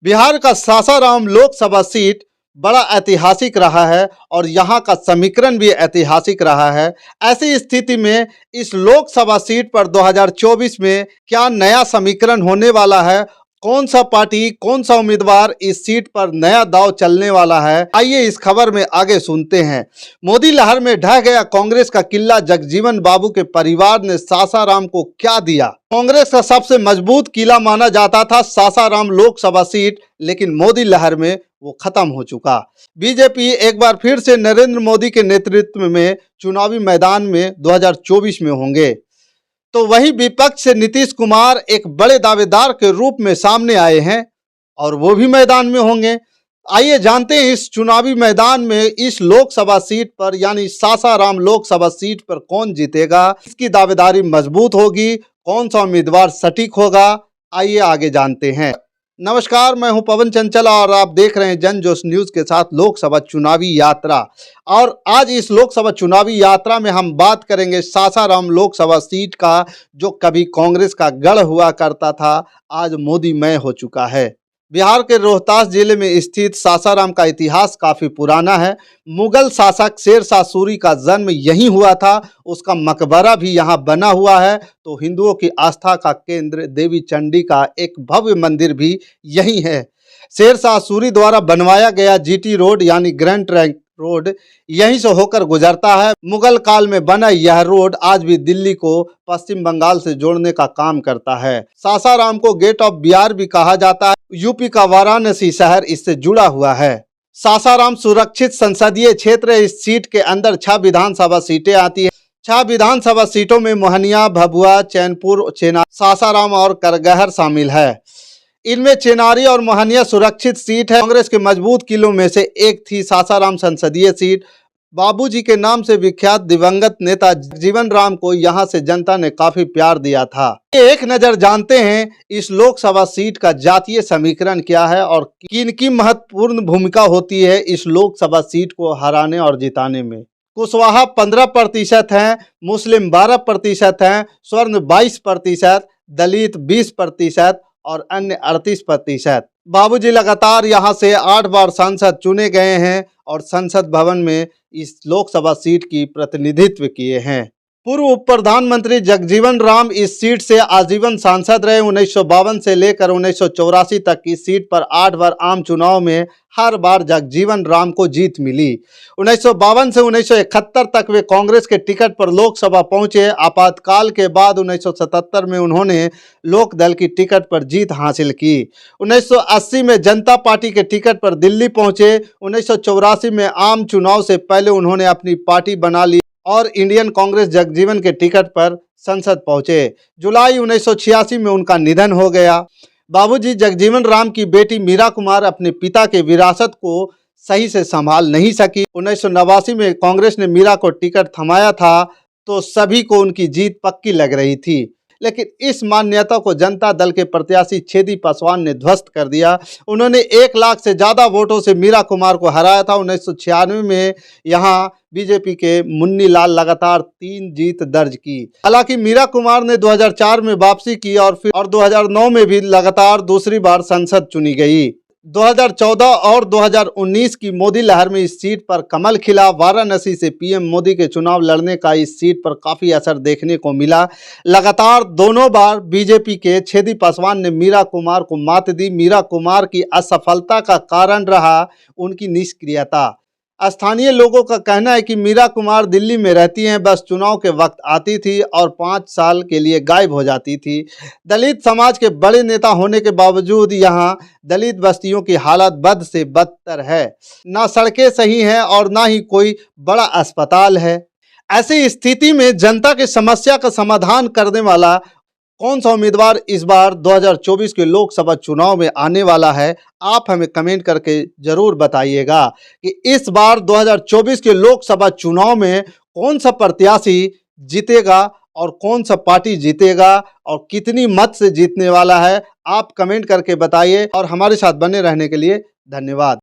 बिहार का सासाराम लोकसभा सीट बड़ा ऐतिहासिक रहा है और यहाँ का समीकरण भी ऐतिहासिक रहा है। ऐसी स्थिति में इस लोकसभा सीट पर 2024 में क्या नया समीकरण होने वाला है, कौन सा पार्टी, कौन सा उम्मीदवार इस सीट पर नया दांव चलने वाला है, आइए इस खबर में आगे सुनते हैं। मोदी लहर में ढह गया कांग्रेस का किला, जगजीवन बाबू के परिवार ने सासाराम को क्या दिया। कांग्रेस का सबसे मजबूत किला माना जाता था सासाराम लोकसभा सीट, लेकिन मोदी लहर में वो खत्म हो चुका। बीजेपी एक बार फिर से नरेंद्र मोदी के नेतृत्व में चुनावी मैदान में 2024 में होंगे, तो वही विपक्ष से नीतीश कुमार एक बड़े दावेदार के रूप में सामने आए हैं और वो भी मैदान में होंगे। आइए जानते हैं इस चुनावी मैदान में इस लोकसभा सीट पर यानी सासाराम लोकसभा सीट पर कौन जीतेगा, इसकी दावेदारी मजबूत होगी, कौन सा उम्मीदवार सटीक होगा, आइए आगे जानते हैं। नमस्कार, मैं हूं पवन चंचल और आप देख रहे हैं जन जोश न्यूज के साथ लोकसभा चुनावी यात्रा। और आज इस लोकसभा चुनावी यात्रा में हम बात करेंगे सासाराम लोकसभा सीट का, जो कभी कांग्रेस का गढ़ हुआ करता था, आज मोदीमय हो चुका है। बिहार के रोहतास जिले में स्थित सासाराम का इतिहास काफी पुराना है। मुगल शासक शेरशाह सूरी का जन्म यहीं हुआ था, उसका मकबरा भी यहाँ बना हुआ है। तो हिंदुओं की आस्था का केंद्र देवी चंडी का एक भव्य मंदिर भी यहीं है। शेरशाह सूरी द्वारा बनवाया गया जीटी रोड यानी ग्रैंड ट्रंक रोड यहीं से होकर गुजरता है। मुगल काल में बना यह रोड आज भी दिल्ली को पश्चिम बंगाल से जोड़ने का काम करता है। सासाराम को गेट ऑफ बिहार भी कहा जाता है। यूपी का वाराणसी शहर इससे जुड़ा हुआ है। सासाराम सुरक्षित संसदीय क्षेत्र है। इस सीट के अंदर 6 विधानसभा सीटें आती है। 6 विधानसभा सीटों में मोहनिया, भभुआ, चैनपुर, सासाराम और करगहर शामिल है। इनमें चेनारी और मोहनिया सुरक्षित सीट है। कांग्रेस के मजबूत किलों में से एक थी सासाराम संसदीय सीट। बाबूजी के नाम से विख्यात दिवंगत नेता जगजीवन राम को यहां से जनता ने काफी प्यार दिया था। एक नजर जानते हैं इस लोकसभा सीट का जातीय समीकरण क्या है और किनकी महत्वपूर्ण भूमिका होती है इस लोकसभा सीट को हराने और जिताने में। कुशवाहा 15% हैं, मुस्लिम 12% हैं, स्वर्ण 22%, दलित 20% और अन्य 38%। बाबूजी लगातार यहां से 8 बार सांसद चुने गए हैं और संसद भवन में इस लोकसभा सीट की प्रतिनिधित्व किए हैं। पूर्व उप प्रधानमंत्री जगजीवन राम इस सीट से आजीवन सांसद रहे। 1952 से लेकर 1984 तक की सीट पर 8 बार आम चुनाव में हर बार जगजीवन राम को जीत मिली। 1952 से 1971 तक वे कांग्रेस के टिकट पर लोकसभा पहुंचे। आपातकाल के बाद 1977 में उन्होंने लोक दल की टिकट पर जीत हासिल की। 1980 में जनता पार्टी के टिकट पर दिल्ली पहुंचे। 1984 में आम चुनाव से पहले उन्होंने अपनी पार्टी बना ली और इंडियन कांग्रेस जगजीवन के टिकट पर संसद पहुंचे। जुलाई 1986 में उनका निधन हो गया। बाबूजी जगजीवन राम की बेटी मीरा कुमार अपने पिता के विरासत को सही से संभाल नहीं सकी। 1989 में कांग्रेस ने मीरा को टिकट थमाया था, तो सभी को उनकी जीत पक्की लग रही थी, लेकिन इस मान्यता को जनता दल के प्रत्याशी छेदी पासवान ने ध्वस्त कर दिया। उन्होंने 1 लाख से ज़्यादा वोटों से मीरा कुमार को हराया था। 1996 में यहाँ बीजेपी के मुन्नी लाल लगातार 3 जीत दर्ज की। हालांकि मीरा कुमार ने 2004 में वापसी की और 2009 में भी लगातार दूसरी बार संसद चुनी गई। 2014 और 2019 की मोदी लहर में इस सीट पर कमल खिला। वाराणसी से पीएम मोदी के चुनाव लड़ने का इस सीट पर काफ़ी असर देखने को मिला। लगातार दोनों बार बीजेपी के छेदी पासवान ने मीरा कुमार को मात दी। मीरा कुमार की असफलता का कारण रहा उनकी निष्क्रियता। स्थानीय लोगों का कहना है कि मीरा कुमार दिल्ली में रहती हैं, बस चुनाव के वक्त आती थी और 5 साल के लिए गायब हो जाती थी। दलित समाज के बड़े नेता होने के बावजूद यहाँ दलित बस्तियों की हालत बद से बदतर है। ना सड़कें सही हैं और ना ही कोई बड़ा अस्पताल है। ऐसी स्थिति में जनता की समस्या का समाधान करने वाला कौन सा उम्मीदवार इस बार 2024 के लोकसभा चुनाव में आने वाला है, आप हमें कमेंट करके जरूर बताइएगा कि इस बार 2024 के लोकसभा चुनाव में कौन सा प्रत्याशी जीतेगा और कौन सा पार्टी जीतेगा और कितनी मत से जीतने वाला है। आप कमेंट करके बताइए और हमारे साथ बने रहने के लिए धन्यवाद।